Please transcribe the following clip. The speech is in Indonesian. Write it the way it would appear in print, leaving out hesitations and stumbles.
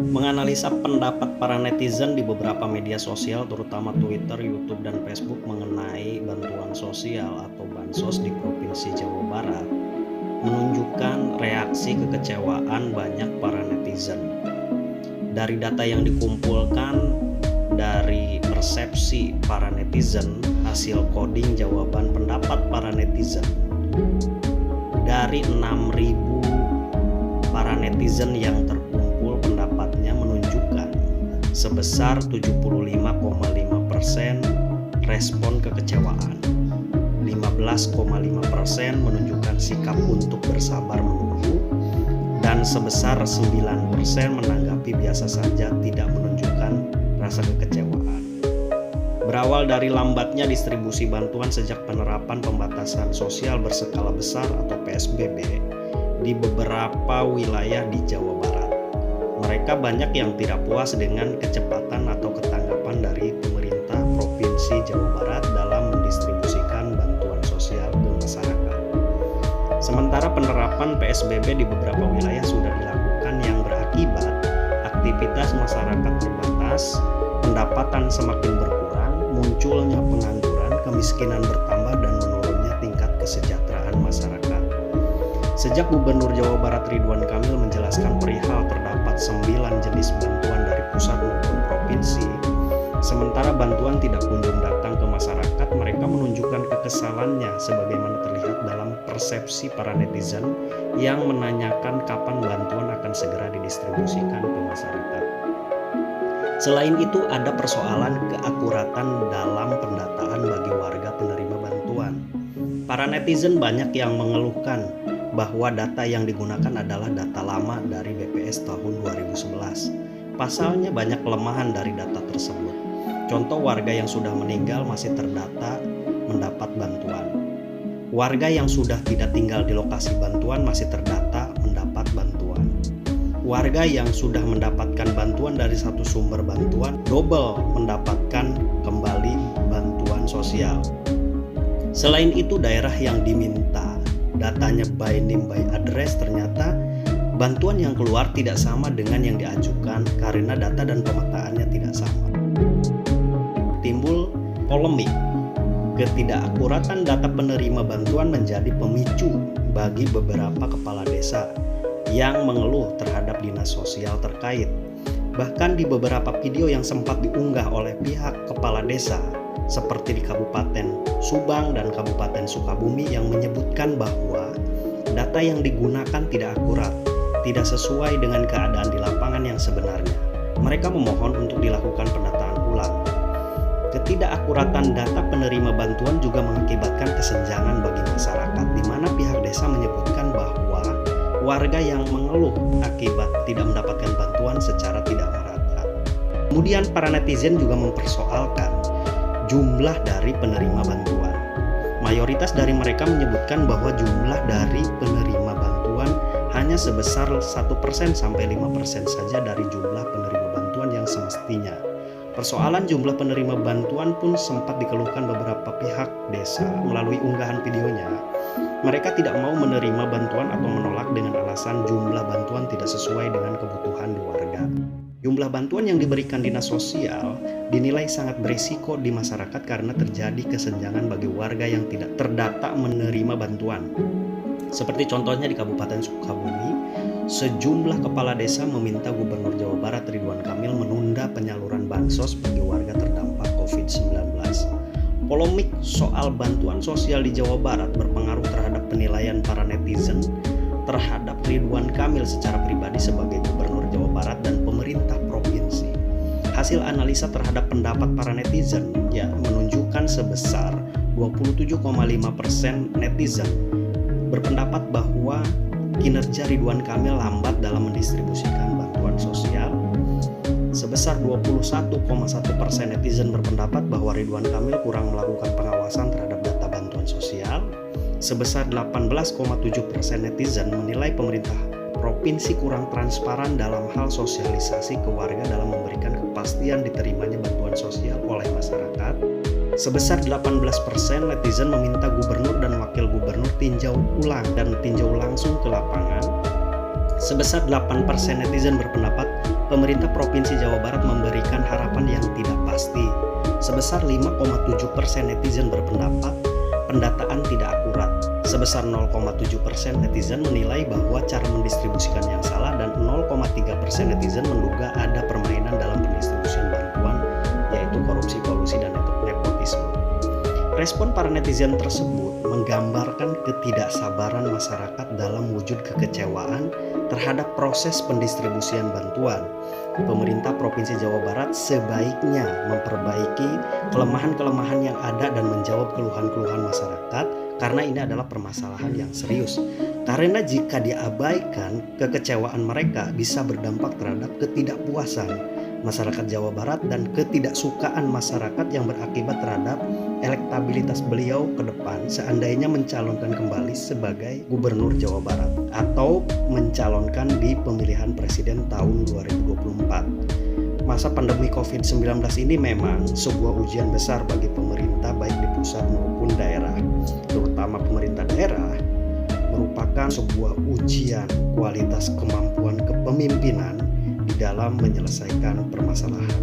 menganalisa pendapat para netizen di beberapa media sosial terutama Twitter, YouTube, dan Facebook mengenai bantuan sosial atau bansos di Provinsi Jawa Barat menunjukkan reaksi kekecewaan banyak para netizen. Dari data yang dikumpulkan dari persepsi para netizen, hasil coding jawaban pendapat para netizen dari 6.000 para netizen yang terkumpul pendapatnya menunjukkan sebesar 75,5% respon kekecewaan, 15,5% menunjukkan sikap untuk bersabar menunggu, dan sebesar 9% menanggapi biasa saja tidak menunjukkan rasa kekecewaan. Berawal dari lambatnya distribusi bantuan sejak penerapan pembatasan sosial berskala besar atau PSBB di beberapa wilayah di Jawa Barat, mereka banyak yang tidak puas dengan kecepatan atau ketanggapan dari pemerintah Provinsi Jawa Barat dalam mendistribusikan bantuan sosial ke masyarakat. Sementara penerapan PSBB di beberapa wilayah sudah dilakukan yang berakibat aktivitas masyarakat terbatas, pendapatan semakin berkurang, munculnya pengangguran, kemiskinan bertambah, dan menurunnya tingkat kesejahteraan masyarakat. Sejak Gubernur Jawa Barat Ridwan Kamil menjelaskan perihal terdapat 9 jenis bantuan dari pusat maupun provinsi, sementara bantuan tidak kunjung datang ke masyarakat, mereka menunjukkan kekesalannya sebagaimana terlihat dalam persepsi para netizen yang menanyakan kapan bantuan akan segera didistribusikan ke masyarakat. Selain itu, ada persoalan keakuratan dalam pendataan bagi warga penerima bantuan. Para netizen banyak yang mengeluhkan bahwa data yang digunakan adalah data lama dari BPS tahun 2011. Pasalnya banyak kelemahan dari data tersebut. Contoh, warga yang sudah meninggal masih terdata mendapat bantuan. Warga yang sudah tidak tinggal di lokasi bantuan masih terdata mendapat bantuan. Warga yang sudah mendapatkan bantuan dari satu sumber bantuan double mendapatkan kembali bantuan sosial. Selain itu, daerah yang diminta datanya by name by address, ternyata bantuan yang keluar tidak sama dengan yang diajukan karena data dan pemetaannya tidak sama. Timbul polemik. Ketidakakuratan data penerima bantuan menjadi pemicu bagi beberapa kepala desa yang mengeluh terhadap dinas sosial terkait. Bahkan di beberapa video yang sempat diunggah oleh pihak kepala desa seperti di Kabupaten Subang dan Kabupaten Sukabumi yang menyebutkan bahwa data yang digunakan tidak akurat, tidak sesuai dengan keadaan di lapangan yang sebenarnya. Mereka memohon untuk dilakukan pendataan ulang. Ketidakakuratan data penerima bantuan juga mengakibatkan kesenjangan bagi masyarakat, di mana pihak desa menyebutkan bahwa warga yang mengeluh akibat tidak mendapatkan bantuan secara tidak merata. Kemudian para netizen juga mempersoalkan jumlah dari penerima bantuan. Mayoritas dari mereka menyebutkan bahwa jumlah dari penerima bantuan hanya sebesar 1% sampai 5% saja dari jumlah penerima bantuan yang semestinya. Persoalan jumlah penerima bantuan pun sempat dikeluhkan beberapa pihak desa melalui unggahan videonya. Mereka tidak mau menerima bantuan atau menolak dengan alasan jumlah bantuan tidak sesuai dengan kebutuhan di warga. Jumlah bantuan yang diberikan dinas sosial dinilai sangat berisiko di masyarakat karena terjadi kesenjangan bagi warga yang tidak terdata menerima bantuan. Seperti contohnya di Kabupaten Sukabumi, sejumlah kepala desa meminta Gubernur Jawa Barat Ridwan Kamil menunda penyaluran bansos bagi warga terdampak COVID-19. Polemik soal bantuan sosial di Jawa Barat berpengaruh terhadap penilaian para netizen terhadap Ridwan Kamil secara pribadi sebagai Gubernur Jawa Barat dan pemerintah provinsi. Hasil analisa terhadap pendapat para netizen menunjukkan sebesar 27,5% netizen berpendapat bahwa kinerja Ridwan Kamil lambat dalam mendistribusikan bantuan sosial. Sebesar 21,1% netizen berpendapat bahwa Ridwan Kamil kurang melakukan pengawasan terhadap data bantuan sosial. Sebesar 18,7% netizen menilai pemerintah provinsi kurang transparan dalam hal sosialisasi ke warga dalam memberikan kepastian diterimanya bantuan sosial oleh masyarakat. Sebesar 18% netizen meminta gubernur dan wakil gubernur tinjau ulang dan tinjau langsung ke lapangan. Sebesar 8% netizen berpendapat pemerintah Provinsi Jawa Barat memberikan harapan yang tidak pasti. Sebesar 5,7% netizen berpendapat pendataan tidak akurat. Sebesar 0,7% netizen menilai bahwa cara mendistribusikan yang salah dan 0,3% netizen menduga ada permainan dalam pendistribusian bantuan, yaitu korupsi, kolusi, dan nepotisme. Respon para netizen tersebut menggambarkan ketidaksabaran masyarakat dalam wujud kekecewaan terhadap proses pendistribusian bantuan. Pemerintah Provinsi Jawa Barat sebaiknya memperbaiki kelemahan-kelemahan yang ada dan menjawab keluhan-keluhan masyarakat, karena ini adalah permasalahan yang serius. Karena jika diabaikan, kekecewaan mereka bisa berdampak terhadap ketidakpuasan masyarakat Jawa Barat dan ketidaksukaan masyarakat yang berakibat terhadap elektabilitas beliau ke depan seandainya mencalonkan kembali sebagai Gubernur Jawa Barat atau mencalonkan di pemilihan presiden tahun 2024. Masa pandemi COVID-19 ini memang sebuah ujian besar bagi pemerintah baik di pusat maupun daerah. Terutama pemerintah daerah merupakan sebuah ujian kualitas kemampuan kepemimpinan di dalam menyelesaikan permasalahan